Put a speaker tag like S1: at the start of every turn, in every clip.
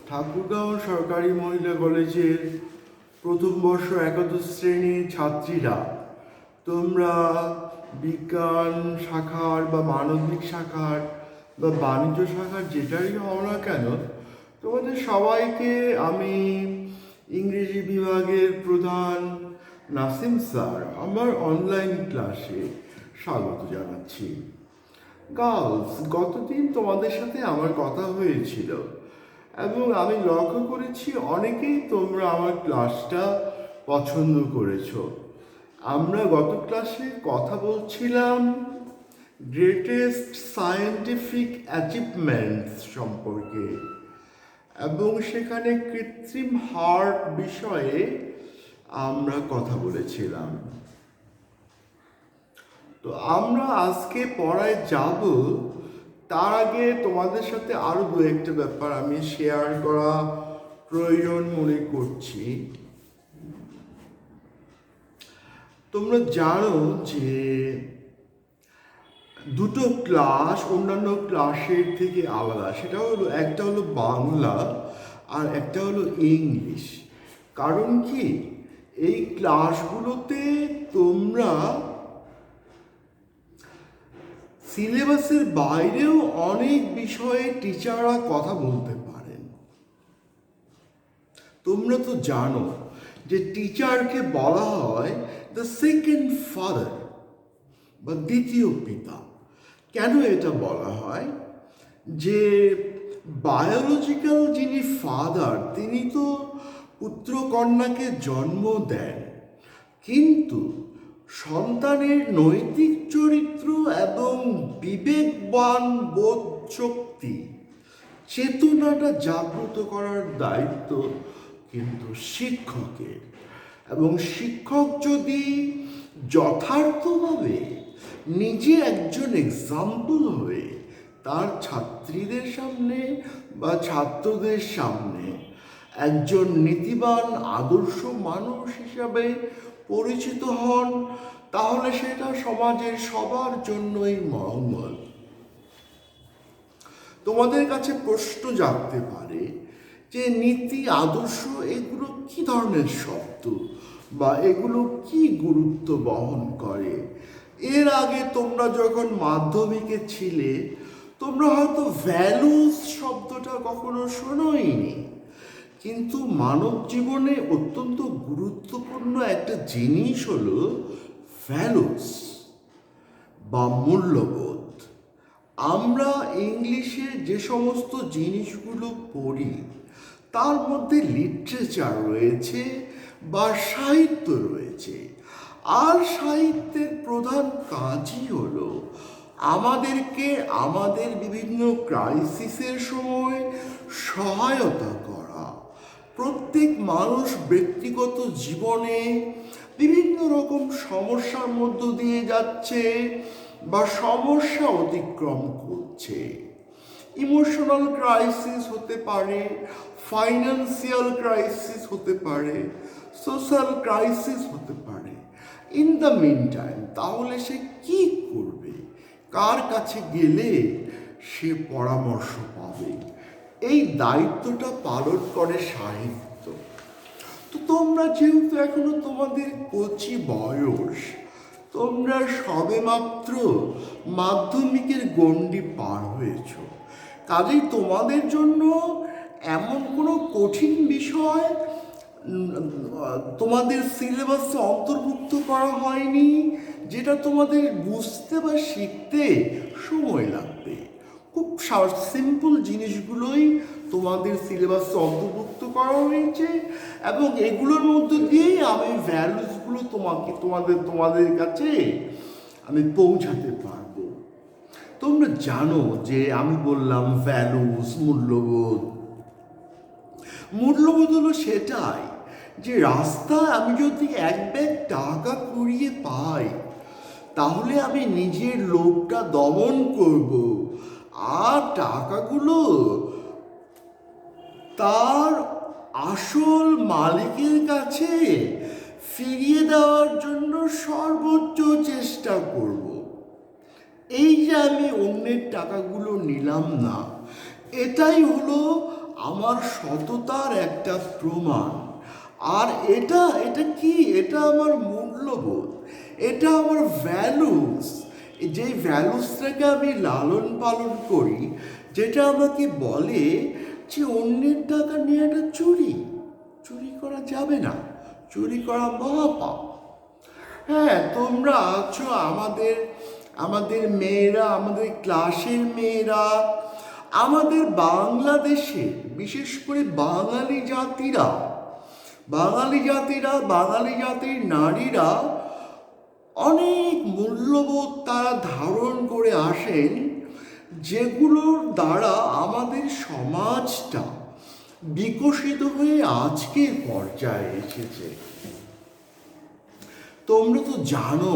S1: ঠাকুরগাঁও সরকারি মহিলা কলেজের প্রথম বর্ষ একাদশ শ্রেণীর ছাত্রীরা, তোমরা বিজ্ঞান শাখার বা মানবিক শাখার বা বাণিজ্য শাখার যেটারই হও না কেন, তোমাদের সবাইকে আমি ইংরেজি বিভাগের প্রধান নাসিম স্যার আমার অনলাইন ক্লাসে স্বাগত জানাচ্ছি। গার্লস, গতদিন তোমাদের সাথে আমার কথা হয়েছিল এবং আমি লক্ষ্য করেছি অনেকেই তোমরা আমার ক্লাসটা পছন্দ করেছো। আমরা গত ক্লাসে কথা বলছিলাম গ্রেটেস্ট সায়েন্টিফিক অ্যাচিভমেন্টস সম্পর্কে এবং সেখানে কৃত্রিম হার্ট বিষয়ে আমরা কথা বলেছিলাম। তো আমরা আজকে পড়ায় যাব, তার আগে তোমাদের সাথে আরো দু একটা ব্যাপার আমি শেয়ার করা প্রয়োজন মনে করছি। তোমরা জানো যে দুটো ক্লাস অন্যান্য ক্লাসের থেকে আলাদা, সেটা হলো একটা হলো বাংলা আর একটা হলো ইংলিশ। কারণ কি, এই ক্লাসগুলোতে তোমরা সিলেবাসের বাইরেও অনেক বিষয়ে টিচাররা কথা বলতে পারেন। তোমরা তো জানো যে টিচারকে বলা হয় দ্য সেকেন্ড ফাদার বা দ্বিতীয় পিতা। কেন এটা বলা হয়? যে বায়োলজিক্যাল যিনি ফাদার তিনি তো পুত্র কন্যাকে জন্ম দেন, কিন্তু সন্তানের নৈতিক চরিত্র এবং বিবেকবান বোধ শক্তি চেতনাটা জাগ্রত করার দায়িত্ব কিন্তু শিক্ষকের। এবং শিক্ষক যদি যথার্থভাবে নিজে একজন এক্সাম্পল হয়ে তার ছাত্রীদের সামনে বা ছাত্রদের সামনে একজন নীতিবান আদর্শ মানুষ হিসাবে পরিচিত হন, তাহলে সেটা সমাজের সবার জন্যই মঙ্গল। তোমাদের কাছে প্রশ্ন জাগতে পারে যে নীতি আদর্শ এগুলো কি ধরনের শব্দ বা এগুলো কি গুরুত্ব বহন করে। এর আগে তোমরা যখন মাধ্যমিকে ছিলে তোমরা হয়তো ভ্যালুস শব্দটা কখনো শোনোইনি, কিন্তু মানব জীবনে অত্যন্ত গুরুত্বপূর্ণ একটা জিনিস হলো ভ্যালুস বা মূল্যবোধ। আমরা ইংলিশে যে সমস্ত জিনিসগুলো পড়ি তার মধ্যে লিটারেচার রয়েছে বা সাহিত্য রয়েছে, আর সাহিত্যের প্রধান কাজই হলো আমাদেরকে আমাদের বিভিন্ন ক্রাইসিসের সময় সহায়তা করা। প্রত্যেক মানুষ ব্যক্তিগত জীবনে বিভিন্ন রকম সমস্যার মধ্য দিয়ে যাচ্ছে বা সমস্যা অতিক্রম করছে। ইমোশনাল ক্রাইসিস হতে পারে, ফাইন্যান্সিয়াল ক্রাইসিস হতে পারে, সোশ্যাল ক্রাইসিস হতে পারে। ইন দ্য মিন টাইম তাহলে সে কি করবে, কার কাছে গেলে সে পরামর্শ পাবে, এই দায়িত্বটা পালন করে সাহিত্য। তো তোমরা যেহেতু এখনো তোমাদের কচি বয়স, তোমরা সবেমাত্র মাধ্যমিকের গণ্ডি পার হয়েছ, কাজেই তোমাদের জন্য এমন কোনো কঠিন বিষয় তোমাদের সিলেবাসে অন্তর্ভুক্ত করা হয়নি যেটা তোমাদের বুঝতে বা শিখতে সময় লাগবে। খুব সিম্পল জিনিসগুলোই তোমাদের সিলেবাসে অন্তর্ভুক্ত করা হয়েছে এবং এগুলোর মধ্যে দিয়েই আমি ভ্যালুসগুলো তোমাদের কাছে আমি পৌঁছাতে পারবো। তোমরা জানো যে আমি বললাম ভ্যালুস, মূল্যবোধ। মূল্যবোধ হলো সেটাই যে রাস্তায় আমি যদি এক ব্যাগ টাকা কুড়িয়ে পাই তাহলে আমি নিজের লোভটা দমন করব আর টাকাগুলো তার আসল মালিকের কাছে ফিরিয়ে দেওয়ার জন্য সর্বোচ্চ চেষ্টা করব। এই যে আমি অন্যের টাকাগুলো নিলাম না, এটাই হলো আমার সততার একটা প্রমাণ। আর এটা এটা কি? এটা আমার মূল্যবোধ, এটা আমার ভ্যালুস। যেই ভ্যালুসটাকে আমি লালন পালন করি, যেটা আমাকে বলে যে অন্যের টাকা নিয়ে এটা চুরি করা যাবে না, চুরি করা মহাপাপ। হ্যাঁ, তোমরা আছো আমাদের আমাদের মেয়েরা, আমাদের ক্লাসের মেয়েরা, আমাদের বাংলাদেশে বিশেষ করে বাঙালি জাতির নারীরা অনেক মূল্যবোধ তারা ধারণ করে আসেন, যেগুলোর দ্বারা আমাদের সমাজটা বিকশিত হয়ে আজকের পর্যায়ে এসেছে। তোমরা তো জানো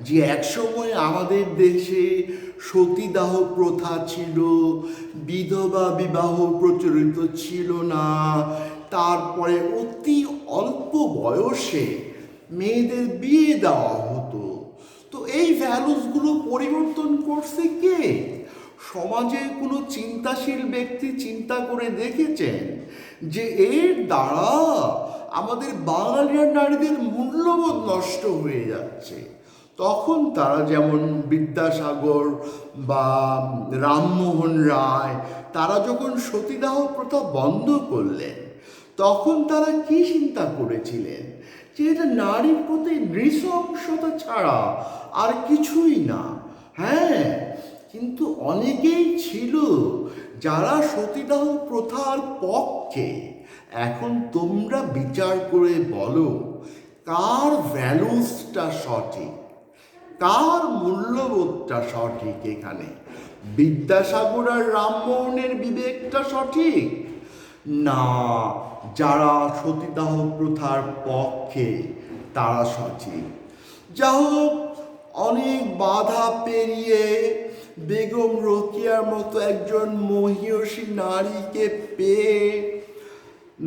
S1: যে একসময় আমাদের দেশে সতীদাহ প্রথা ছিল, বিধবা বিবাহ প্রচলিত ছিল না, তারপরে অতি অল্প বয়সে মেয়েদের বিয়ে দেওয়া হতো। তো এই ভ্যালুসগুলো পরিবর্তন করছে কে? সমাজের কোনো চিন্তাশীল ব্যক্তি চিন্তা করে দেখেছেন যে এর দ্বারা আমাদের বাঙালির নারীদের মূল্যবোধ নষ্ট হয়ে যাচ্ছে? তখন তারা, যেমন বিদ্যাসাগর বা রামমোহন রায়, তারা যখন সতীদাহ প্রথা বন্ধ করলেন, তখন তারা কি চিন্তা করেছিলেন? যে এটা নারীর প্রতি নৃশংসতা ছাড়া আর কিছুই না। হ্যাঁ, কিন্তু অনেকেই ছিল যারা সতীদাহ প্রথার পক্ষে। এখন তোমরা বিচার করে বলো, কার ভ্যালুসটা সঠিক, কার মূল্যবোধটা সঠিক? এখানে বিদ্যাসাগর আর রামমোহনের বিবেকটা সঠিক, না যারা সতীদাহ প্রথার পক্ষে তারা সঠিক? যা হোক, অনেক বাধা পেরিয়ে বেগম রোকেয়ার মতো একজন মহিয়সী নারীকে পেয়ে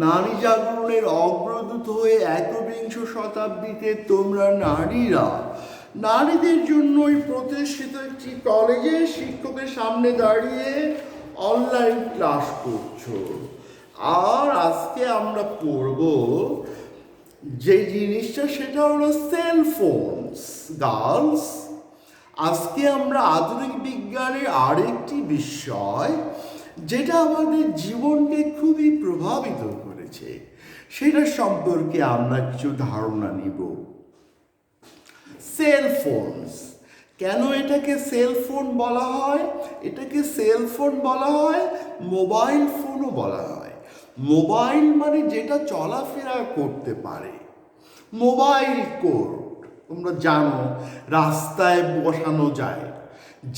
S1: নারী জাগরণের অগ্রদূত হয়ে একবিংশ শতাব্দীতে তোমরা নারীদের জন্যই প্রতিষ্ঠিত একটি কলেজে শিক্ষকের সামনে দাঁড়িয়ে অনলাইন ক্লাস করছো। আর আজকে আমরা পড়ব যে জিনিসটা, সেটা হলো সেলফোনস। গার্লস, আজকে আমরা আধুনিক বিজ্ঞানের আরেকটি বিষয় যেটা আমাদের জীবনকে খুবই প্রভাবিত করেছে, সেটা সম্পর্কে আমরা কিছু ধারণা নিব। সেলফোনস। কেন এটাকে সেলফোন বলা হয়? এটাকে সেলফোন বলা হয়, মোবাইল ফোনও বলা হয়। মোবাইল মানে যেটা চলাফেরা করতে পারে। মোবাইল কোড তোমরা জানো, রাস্তায় বসানো যায়।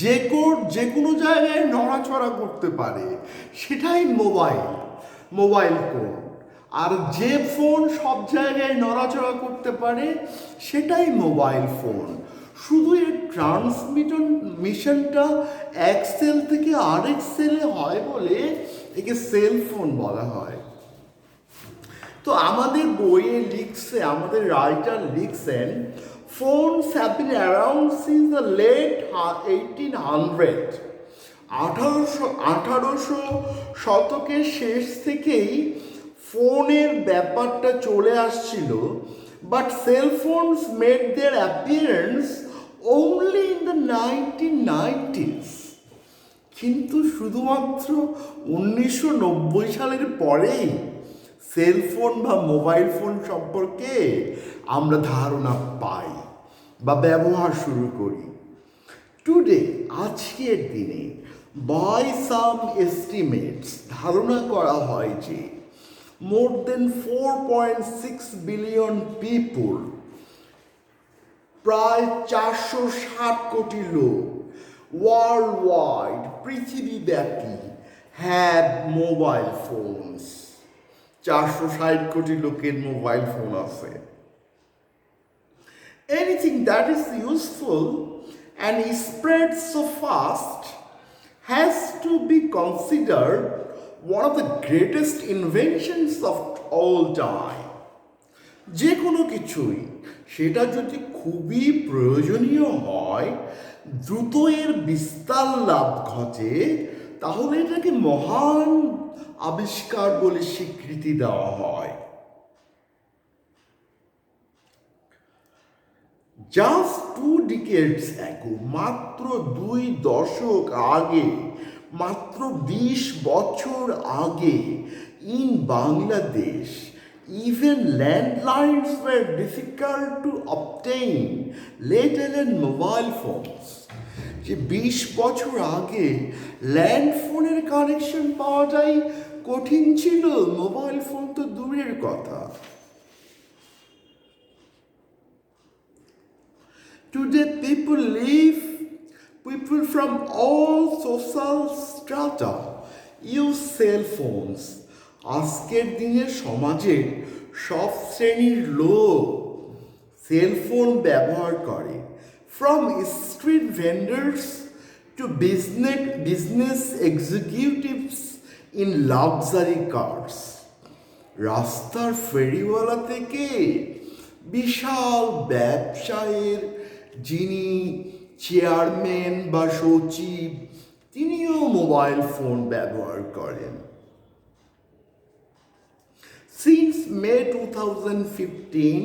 S1: যে কোড যে কোনো জায়গায় নড়াচড়া করতে পারে, সেটাই মোবাইল কোড। আর যে ফোন সব জায়গায় নড়াচড়া করতে পারে, সেটাই মোবাইল ফোন। শুধু এর ট্রান্সমিশনটা এক সেল থেকে আরেক সেলে হয় বলে একে সেলফোন বলা হয়। তো আমাদের বইয়ে লিখছে, আমাদের রাইটার লিখছেন, phones have been around since the late 1800. 1800 শতকের শেষ থেকেই ফোনের ব্যাপারটা চলে আসছিল, but cellphones made their appearance only in the 1990s. কিন্তু শুধুমাত্র 1990 সালের পরেই সেলফোন বা মোবাইল ফোন সম্পর্কে আমরা ধারণা পাই বা ব্যবহার শুরু করি। টুডে, আজকের দিনে, বাই সাম এস্টিমেটস, ধারণা করা হয় যে মোর দেন 4.6 বিলিয়ন পিপুল, প্রায় 460 কোটি লোক ওয়ার্ল্ড ওয়াইড, পৃথিবীব্যাপী, হ্যাভ মোবাইল ফোনস। 460 কোটি লোকের মোবাইল ফোন আছে। Anything that is useful and spreads so fast has to be considered one of the greatest inventions of all time. যে কোনো কিছুই, সেটা যদি খুবই প্রয়োজনীয় হয়, দ্রুত এর বিস্তার লাভ ঘটে, তাহলে এটাকে মহান আবিষ্কার বলে স্বীকৃতি দেওয়া হয়। জাস্ট 2 decades ago, মাত্র 2 দশক আগে, মাত্র 20 বছর আগে, in Bangladesh, even landlines were difficult to obtain, let alone mobile phones. যে 20 বছর আগে ল্যান্ড ফোনের কানেকশন পাওয়াটাই কঠিন ছিল, মোবাইল ফোন তো দূরের কথা। Today people from all social strata use cell phones. আজকের দিনে সমাজের সব শ্রেণীর লোক সেলফোন ব্যবহার করে, from street vendors to business executives in luxury cars. রাস্তার ফেরিওয়ালা থেকে বিশাল ব্যবসায়ের যিনি চেয়ারম্যান বা সচিব, তিনিও মোবাইল ফোন ব্যবহার করেন। Since May 2015,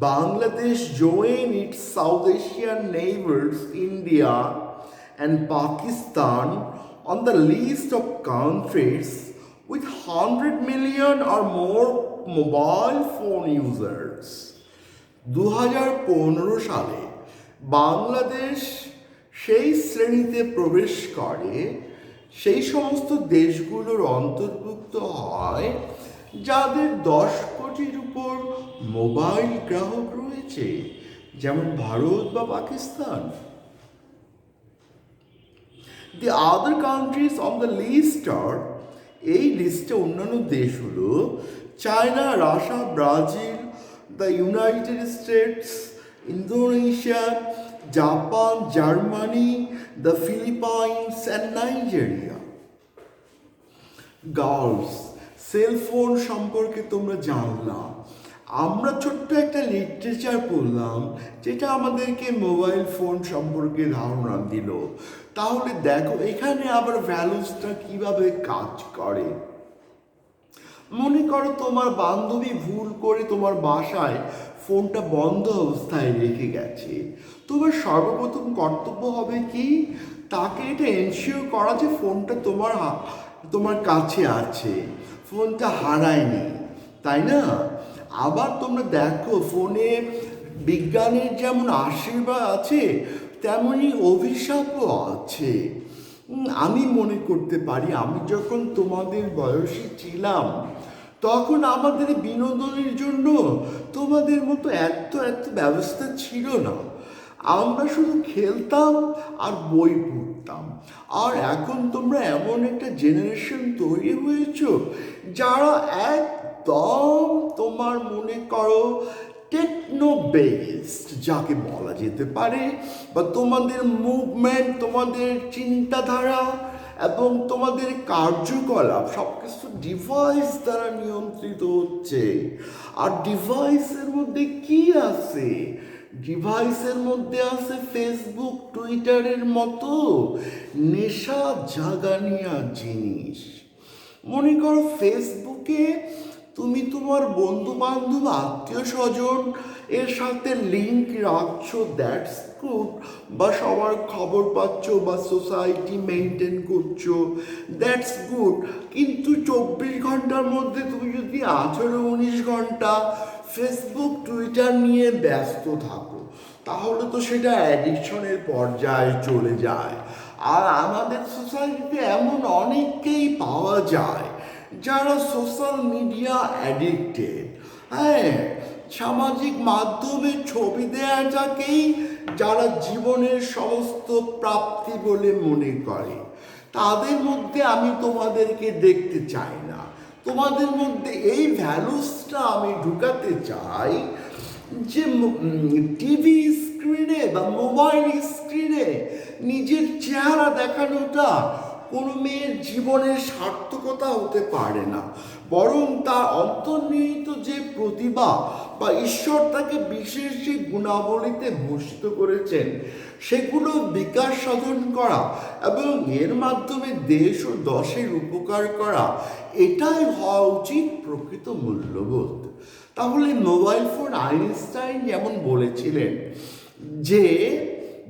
S1: Bangladesh joined its South Asian neighbors India and Pakistan on the list of countries with 100 million or more mobile phone users. 2015 সালে বাংলাদেশ সেই শ্রেণীতে প্রবেশ করে, সেই সমস্ত দেশগুলোর অন্তর্ভুক্ত হয় যাদের 10 কোটির উপর মোবাইল গ্রাহক রয়েছে, যেমন ভারত বা Pakistan. The other countries on the list are, এই লিস্টে অন্যান্য দেশ হলো China, Russia, Brazil, the United states, Indonesia, Japan, Germany, the Philippines and Nigeria. Girls, cellphone সম্পর্কে তোমরা জানলাম, আমরা ছোট্ট একটা লিটারেচার পড়লাম যেটা আমাদেরকে মোবাইল ফোন সম্পর্কে ধারণা দিল। তাহলে দেখো এখানে আবার ভ্যালুসটা কিভাবে কাজ করে। মনে করো তোমার বান্ধবী ভুল করে তোমার বাসায় ফোনটা বন্ধ অবস্থায় রেখে গেছে, তোমার সর্বপ্রথম কর্তব্য হবে কি, তাকে এটা এনশিওর করা যে ফোনটা তোমার কাছে আছে, ফোনটা হারায়নি, তাই না? আবার তোমরা দেখো ফোনে বিজ্ঞানের যেমন আশীর্বাদ আছে তেমনই অভিশাপও আছে। আমি মনে করতে পারি আমি যখন তোমাদের বয়সী ছিলাম তখন আমাদের বিনোদনের জন্য তোমাদের মতো এত ব্যবস্থা ছিল না, আমরা শুধু খেলতাম আর বই পড়তাম। আর এখন তোমরা এমন একটা জেনারেশন তৈরি হয়েছো যারা একদম তোমার মনে করো টেকনো বেসড যাকে বলা যেতে পারে, বা তোমাদের মুভমেন্ট, তোমাদের চিন্তাধারা এবং তোমাদের কার্যকলাপ সব কিছু ডিভাইস দ্বারা নিয়ন্ত্রিত হচ্ছে। আর ডিভাইসের মধ্যে কি আছে? ডিভাইসের মধ্যে আছে ফেসবুক, টুইটারের মতো নেশা জাগানিয়া জিনিস। মনে করো ফেসবুকে তুমি তোমার বন্ধু বান্ধব, আত্মীয় স্বজন এর সাথে লিঙ্ক রাখছো, দ্যাটস গুড, বা সবার খবর পাচ্ছ বা সোসাইটি মেনটেন করছো, দ্যাটস গুড। কিন্তু 24 ঘন্টার মধ্যে তুমি যদি 18-19 ঘন্টা ফেসবুক টুইটার নিয়ে ব্যস্ত থাকো তাহলে তো সেটা অ্যাডিকশনের পর্যায়ে চলে যায়। আর আমাদের সোসাইটিতে এমন অনেককেই পাওয়া যায় যারা সোশ্যাল মিডিয়া অ্যাডিক্টেড। হ্যাঁ, সামাজিক মাধ্যমে ছবি দেওয়াটাকেই যারা জীবনের সমস্ত প্রাপ্তি বলে মনে করে, তাদের মধ্যে আমি তোমাদেরকে দেখতে চাই না। তোমাদের মধ্যে এই ভ্যালুসটা আমি ঢুকাতে চাই যে টিভি স্ক্রিনে বা মোবাইল স্ক্রিনে নিজের চেহারা দেখানোটা কোনো মেয়ের জীবনের সার্থকতা হতে পারে না, বরং তার অন্তর্নিহিত যে প্রতিভা বা ঈশ্বর তাকে বিশেষ যে গুণাবলীতে ভূষিত করেছেন সেগুলো বিকাশ সাধন করা এবং এর মাধ্যমে দেশ ও দশের উপকার করা, এটাই হওয়া উচিত প্রকৃত মূল্যবোধ। তাহলে মোবাইল ফোন আইনস্টাইন যেমন বলেছিলেন যে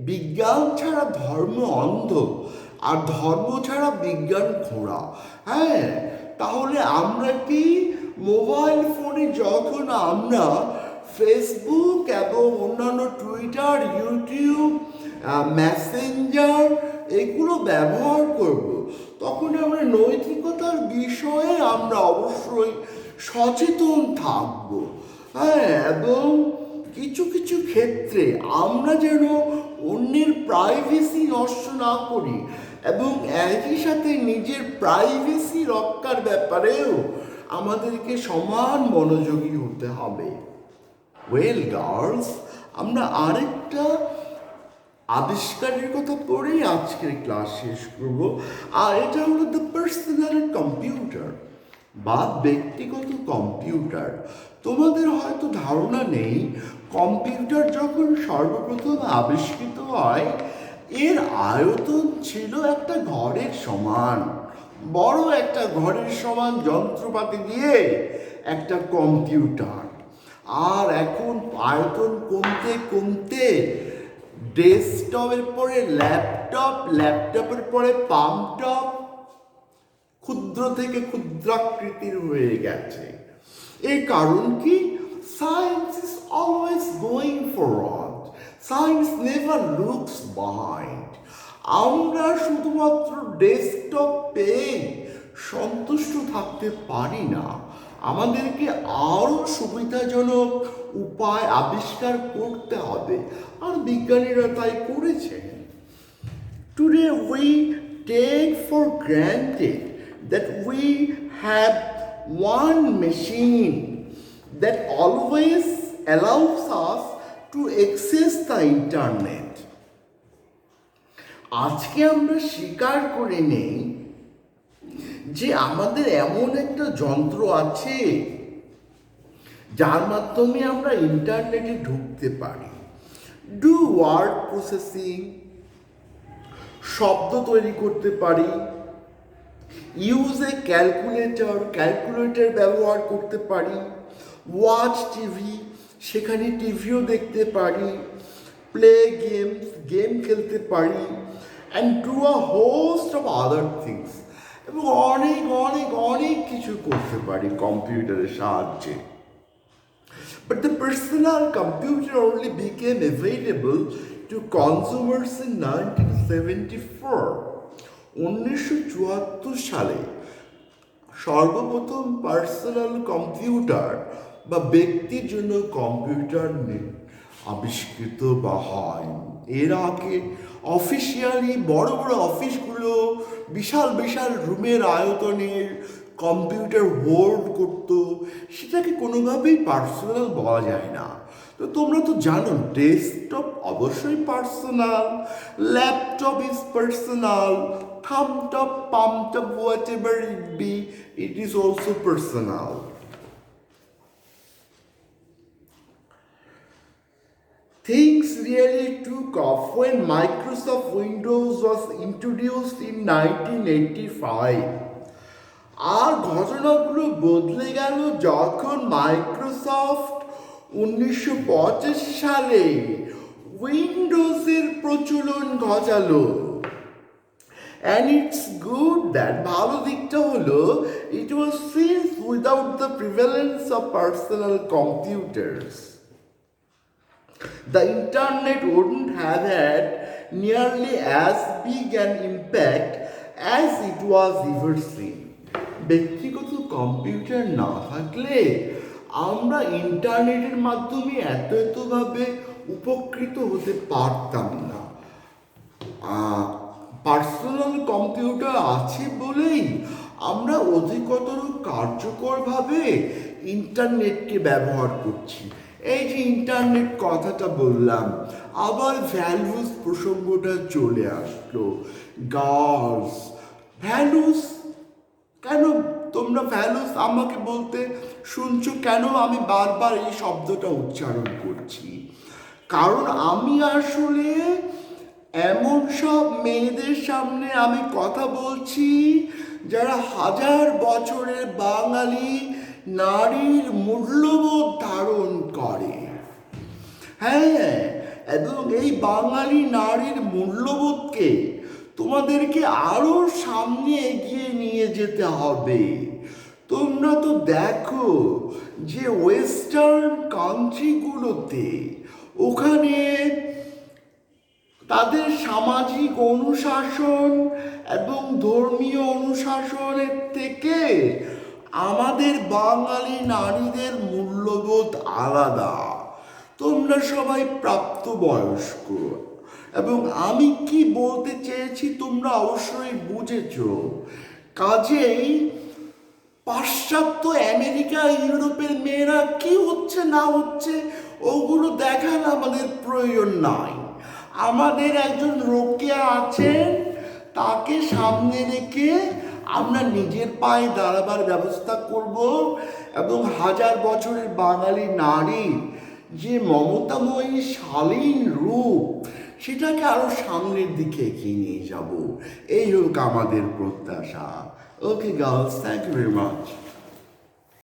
S1: বিজ্ঞান ছাড়া ধর্ম অন্ধ আর ধর্ম ছাড়া বিজ্ঞান খোঁড়া। হ্যাঁ, তাহলে আমরা কি মোবাইল ফোনে যখন আমরা ফেসবুক এবং অন্যান্য টুইটার, ইউটিউব, মেসেঞ্জার এগুলো ব্যবহার করব, তখন আমরা নৈতিকতার বিষয়ে আমরা অবশ্যই সচেতন থাকব। হ্যাঁ, এবং কিছু কিছু ক্ষেত্রে আমরা যেন অন্যের প্রাইভেসি নষ্ট না করি এবং একই সাথে নিজের প্রাইভেসি রক্ষার ব্যাপারেও আমাদেরকে সমান মনোযোগী হতে হবে। ওয়েল গার্লস, আমরা আরেকটা আবিষ্কারের কথা পড়েই আজকের ক্লাস শেষ করব, আর এটা হলো দ্য পার্সোনাল কম্পিউটার বা ব্যক্তিগত কম্পিউটার। তোমাদের হয়তো ধারণা নেই, কম্পিউটার যখন সর্বপ্রথম আবিষ্কৃত হয় এর আয়তন ছিল একটা ঘরের সমান, বড় একটা ঘরের সমান যন্ত্রপাতি দিয়ে একটা কম্পিউটার। আর এখন আয়তন কমতে কমতে ডেস্কটপের পরে ল্যাপটপ, ল্যাপটপের পরে পামটপ, ক্ষুদ্র থেকে ক্ষুদ্রাকৃতির হয়ে গেছে। এর কারণ কি? Science is always going forward, science never looks behind. আমরা শুধুমাত্র ডেস্কটপ পেয়ে সন্তুষ্ট থাকতে পারি না, আমাদেরকে আরও সুবিধাজনক উপায় আবিষ্কার করতে হবে, আর বিজ্ঞানীরা তাই করেছেন। Today we take for granted that we have one machine that always allows us to access the internet. আজকে আমরা স্বীকার করে নেই যে আমাদের এমন একটা যন্ত্র আছে যার মাধ্যমে আমরা ইন্টারনেটে ঢুকতে পারি, ডু ওয়ার্ড প্রসেসিং, শব্দ তৈরি করতে পারি, ইউজ এ ক্যালকুলেটর ব্যবহার করতে পারি, ওয়াচ টিভি, সেখানে টিভিও দেখতে পারি, প্লে গেম খেলতে পারি, and do a host of other things, এবং অনেক অনেক অনেক কিছু করতে পারি কম্পিউটারের সাহায্যে। But the personal computer only became available to consumers in 1974. 1974 সালে সর্বপ্রথম পার্সোনাল কম্পিউটার বা ব্যক্তির জন্য কম্পিউটার আবিষ্কৃত বা হয়। এর আগে অফিসিয়ালি বড় বড় অফিসগুলো বিশাল বিশাল রুমের আয়তনের কম্পিউটার হোল্ড করতো, সেটাকে কোনোভাবেই পার্সোনাল বলা যায় না। তো তোমরা তো জানো ডেস্কটপ অবশ্যই personal, laptop is personal, thumbtop, palmtop, whatever it be, it is also personal. Things really took off when Microsoft Windows was introduced in 1985. আর ঘটনাগুলো বদলে গেল যখন মাইক্রোসফট 1985 সালে উইন্ডোজের প্রচলন ঘটালো। And it's good that ভালো দিকটা হলো it was since without the prevalence of personal computers, the internet wouldn't have had nearly as big an impact as it was ever seen. ব্যক্তিগত কম্পিউটার না থাকলে আমরা ইন্টারনেটের মাধ্যমে এতভাবে উপকৃত হতে পারতাম না। পার্সোনাল কম্পিউটার আছে বলেই আমরা অধিকতর কার্যকরভাবে ইন্টারনেটকে ব্যবহার করছি। এই যে ইন্টারনেট কথাটা বললাম, আবার ভ্যালুস প্রসঙ্গটা চলে আসলো। গার্লস, ভ্যালুস, কেন তোমরা ভ্যালুস আমাকে বলতে শুনছো? কেন আমি বারবার এই শব্দটা উচ্চারণ করছি? কারণ আমি আসলে এমন সব মেয়েদের সামনে আমি কথা বলছি যারা হাজার বছরের বাঙালি নারীর মূল্যবোধ ধারণ করে। হ্যাঁ, এবং এই বাঙালি নারীর মূল্যবোধকে তোমাদেরকে আরো সামনে এগিয়ে নিয়ে যেতে হবে। তোমরা তো দেখো যে ওয়েস্টার্ন কান্ট্রিগুলোতে ওখানে তাদের সামাজিক অনুশাসন এবং ধর্মীয় অনুশাসনের থেকে আমাদের বাঙালি নারীদের মূল্যবোধ আলাদা। তোমরা সবাই প্রাপ্তবয়স্ক এবং আমি কি বলতে চেয়েছি তোমরা অবশ্যই বুঝেছ। কাজেই পাশ্চাত্য আমেরিকা ইউরোপের মেয়েরা কি হচ্ছে না হচ্ছে ওগুলো দেখার আমাদের প্রয়োজন নাই। আমাদের একজন রোকেয়া আছেন, তাকে সামনে রেখে আমরা নিজের পায়ে দাঁড়াবার ব্যবস্থা করব এবং হাজার বছরের বাঙালি নারী যে মমতাময়ী শালীন রূপ সেটাকে আরো সামনের দিকে এগিয়ে নিয়ে যাব। এই হোক আমাদের প্রত্যাশা। Okay girls, thank you very much.